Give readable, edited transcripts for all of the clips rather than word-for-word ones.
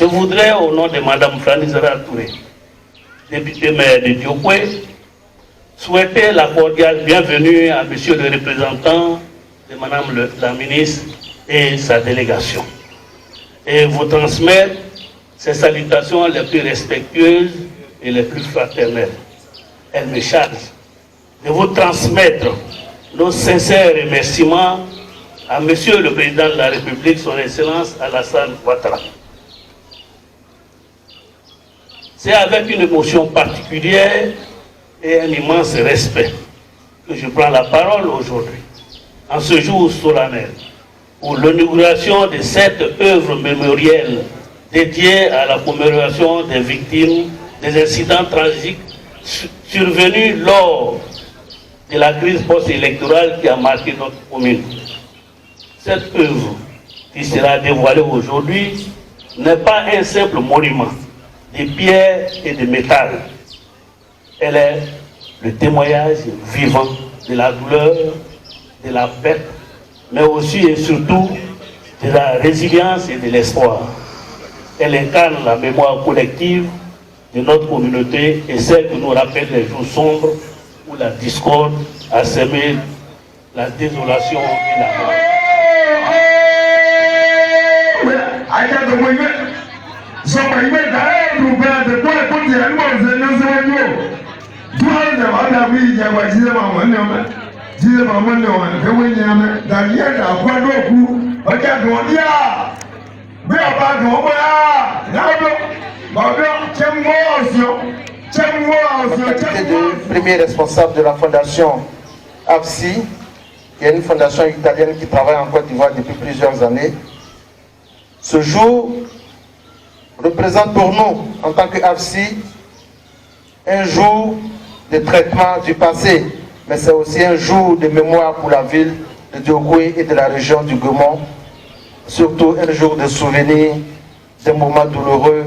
Je voudrais, au nom de Mme Franizara Touré, députée maire de Diokwe, souhaiter la cordiale bienvenue à Monsieur le représentant de Mme la ministre et sa délégation. Et vous transmettre ces salutations les plus respectueuses et les plus fraternelles. Elle me charge de vous transmettre nos sincères remerciements à Monsieur le Président de la République, Son Excellence Alassane Ouattara. C'est avec une émotion particulière et un immense respect que je prends la parole aujourd'hui, en ce jour solennel, pour l'inauguration de cette œuvre mémorielle dédiée à la commémoration des victimes des incidents tragiques survenus lors de la crise post-électorale qui a marqué notre commune. Cette œuvre qui sera dévoilée aujourd'hui n'est pas un simple monument de pierre et de métal. Elle est le témoignage vivant de la douleur, de la perte, mais aussi et surtout de la résilience et de l'espoir. Elle incarne la mémoire collective de notre communauté et celle qui nous rappelle les jours sombres où la discorde a semé la désolation et la mort. Premier responsable de la fondation AFSI, qui est une fondation italienne qui travaille en Côte d'Ivoire depuis plusieurs années. Ce jour représente pour nous, en tant qu'AFSI, un jour de traitement du passé, mais c'est aussi un jour de mémoire pour la ville de Diokwe et de la région du Gaumont, surtout un jour de souvenir des moments douloureux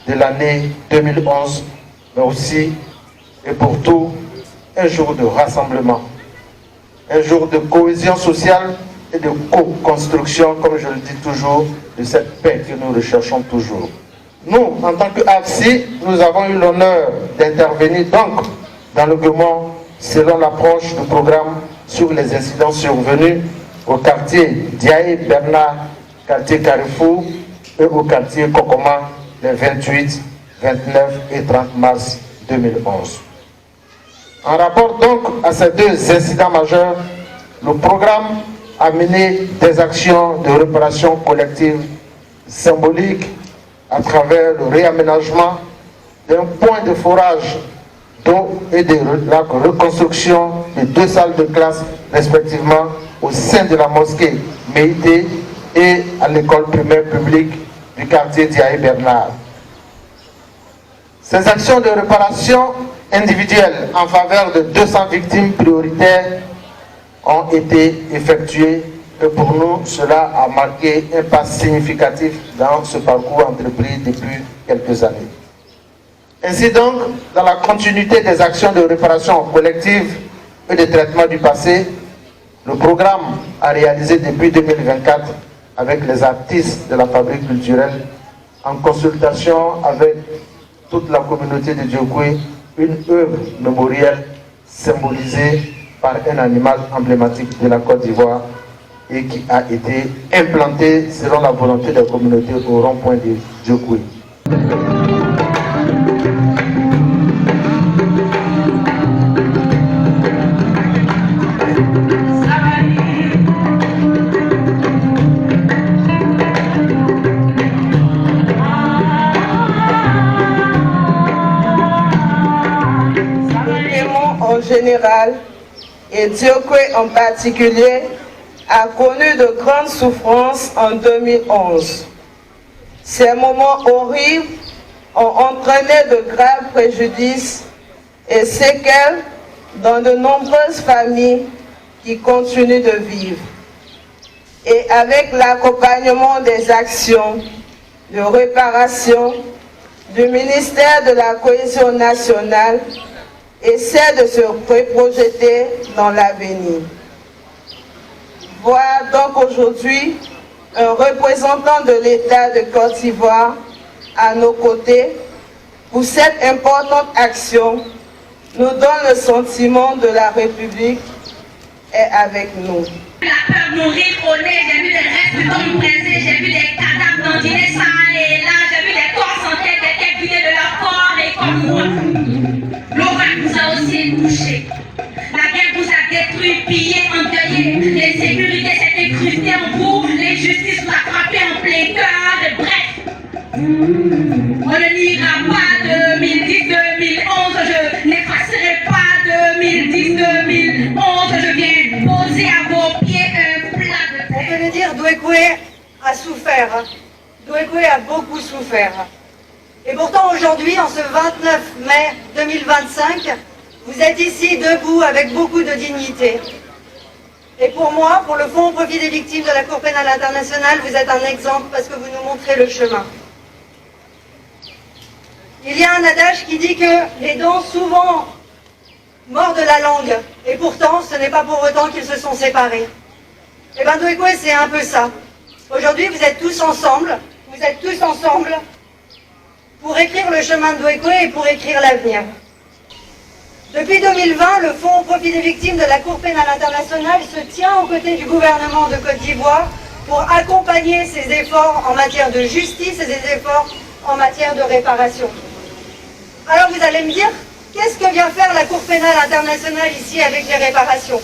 de l'année 2011, mais aussi et pour tout, un jour de rassemblement, un jour de cohésion sociale et de co-construction, comme je le dis toujours, de cette paix que nous recherchons toujours. Nous, en tant qu'AFSI, nous avons eu l'honneur d'intervenir donc dans le Gaumont selon l'approche du programme sur les incidents survenus au quartier Diaye Bernard, quartier Carrefour et au quartier Kokoma les 28, 29 et 30 mars 2011. En rapport donc à ces deux incidents majeurs, le programme a mené des actions de réparation collective symbolique à travers le réaménagement d'un point de forage d'eau et de la reconstruction de 2 salles de classe respectivement au sein de la mosquée Méité et à l'école primaire publique du quartier Diaye Bernard. Ces actions de réparation individuelles en faveur de 200 victimes prioritaires ont été effectuées et pour nous, cela a marqué un pas significatif dans ce parcours entrepris depuis quelques années. Ainsi donc, dans la continuité des actions de réparation collective et de traitement du passé, le programme a réalisé depuis 2024 avec les artistes de la fabrique culturelle, en consultation avec toute la communauté de Diokwe, une œuvre mémorielle symbolisée par un animal emblématique de la Côte d'Ivoire et qui a été implantée selon la volonté de la communauté au rond-point de Diokwe. En général, et Diokwe en particulier, a connu de grandes souffrances en 2011. Ces moments horribles ont entraîné de graves préjudices et séquelles dans de nombreuses familles qui continuent de vivre. Et avec l'accompagnement des actions de réparation du ministère de la Cohésion nationale, essaie de se reprojeter dans l'avenir. Voilà donc aujourd'hui un représentant de l'État de Côte d'Ivoire à nos côtés pour cette importante action nous donne le sentiment de la République est avec nous. La peur mourir au nez, j'ai vu des restes d'hommes brisés, j'ai vu des cadavres dandinés ça et là, j'ai vu des corps sans tête, des têtes vidées de leur corps et comme moi. L'orage nous a aussi touchés. La guerre vous a détruit, pillé, endeuillé. L'insécurité s'est incrustée en vous, l'injustice vous a frappé en plein cœur, et bref. On ne niera pas 2010-2011, je n'effacerai pas 2010-2011, je viens poser à vos pieds un plat de On peut le dire, Douékoué a souffert. Douékoué a beaucoup souffert. Et pourtant aujourd'hui, en ce 29 mai 2025, vous êtes ici debout avec beaucoup de dignité. Et pour moi, pour le Fonds au profit des victimes de la Cour pénale internationale, vous êtes un exemple parce que vous nous montrez le chemin. Il y a un adage qui dit que les dents souvent mordent la langue, et pourtant ce n'est pas pour autant qu'ils se sont séparés. Et bien Douékoué, c'est un peu ça. Aujourd'hui, vous êtes tous ensemble pour écrire le chemin de Douékoué et pour écrire l'avenir. Depuis 2020, le Fonds au profit des victimes de la Cour pénale internationale se tient aux côtés du gouvernement de Côte d'Ivoire pour accompagner ses efforts en matière de justice et ses efforts en matière de réparation. Alors vous allez me dire, qu'est-ce que vient faire la Cour pénale internationale ici avec les réparations?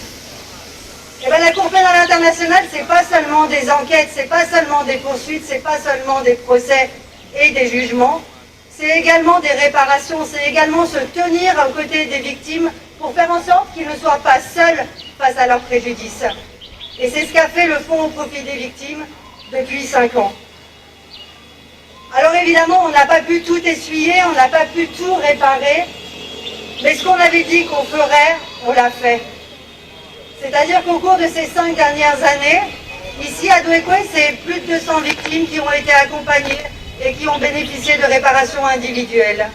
Eh bien, la Cour pénale internationale, c'est pas seulement des enquêtes, c'est pas seulement des poursuites, c'est pas seulement des procès et des jugements, c'est également des réparations, c'est également se tenir aux côtés des victimes pour faire en sorte qu'ils ne soient pas seuls face à leurs préjudices. Et c'est ce qu'a fait le Fonds au profit des victimes depuis 5 ans. Alors évidemment, on n'a pas pu tout essuyer, on n'a pas pu tout réparer, mais ce qu'on avait dit qu'on ferait, on l'a fait. C'est-à-dire qu'au cours de ces 5 dernières années, ici à Douékoué, c'est plus de 200 victimes qui ont été accompagnées et qui ont bénéficié de réparations individuelles.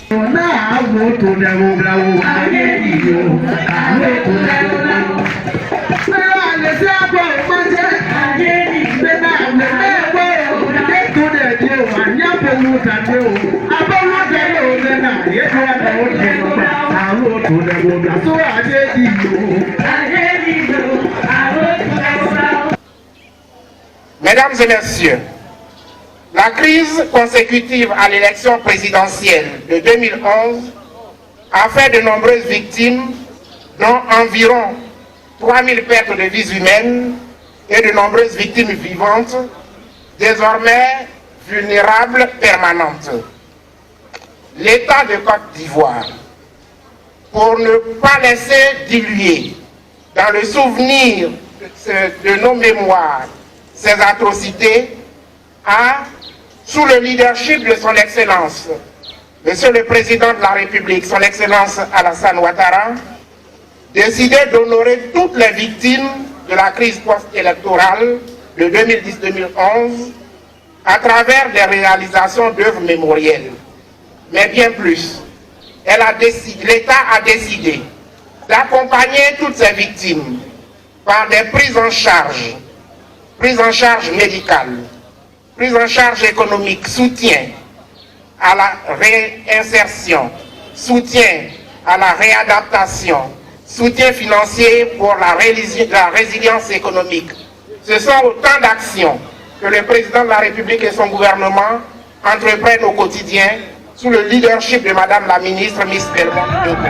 Mesdames et messieurs, la crise consécutive à l'élection présidentielle de 2011 a fait de nombreuses victimes, dont environ 3000 pertes de vies humaines et de nombreuses victimes vivantes, désormais vulnérables permanentes. L'État de Côte d'Ivoire, pour ne pas laisser diluer dans le souvenir de nos mémoires ces atrocités, a, sous le leadership de son Excellence, Monsieur le Président de la République, son Excellence Alassane Ouattara, décidé d'honorer toutes les victimes de la crise post-électorale de 2010-2011 à travers des réalisations d'œuvres mémorielles. Mais bien plus, l'État a décidé d'accompagner toutes ces victimes par des prises en charge médicale, prise en charge économique, soutien à la réinsertion, soutien à la réadaptation, soutien financier pour la résilience économique. Ce sont autant d'actions que le président de la République et son gouvernement entreprennent au quotidien sous le leadership de Madame la ministre Miss Delmonte Doko.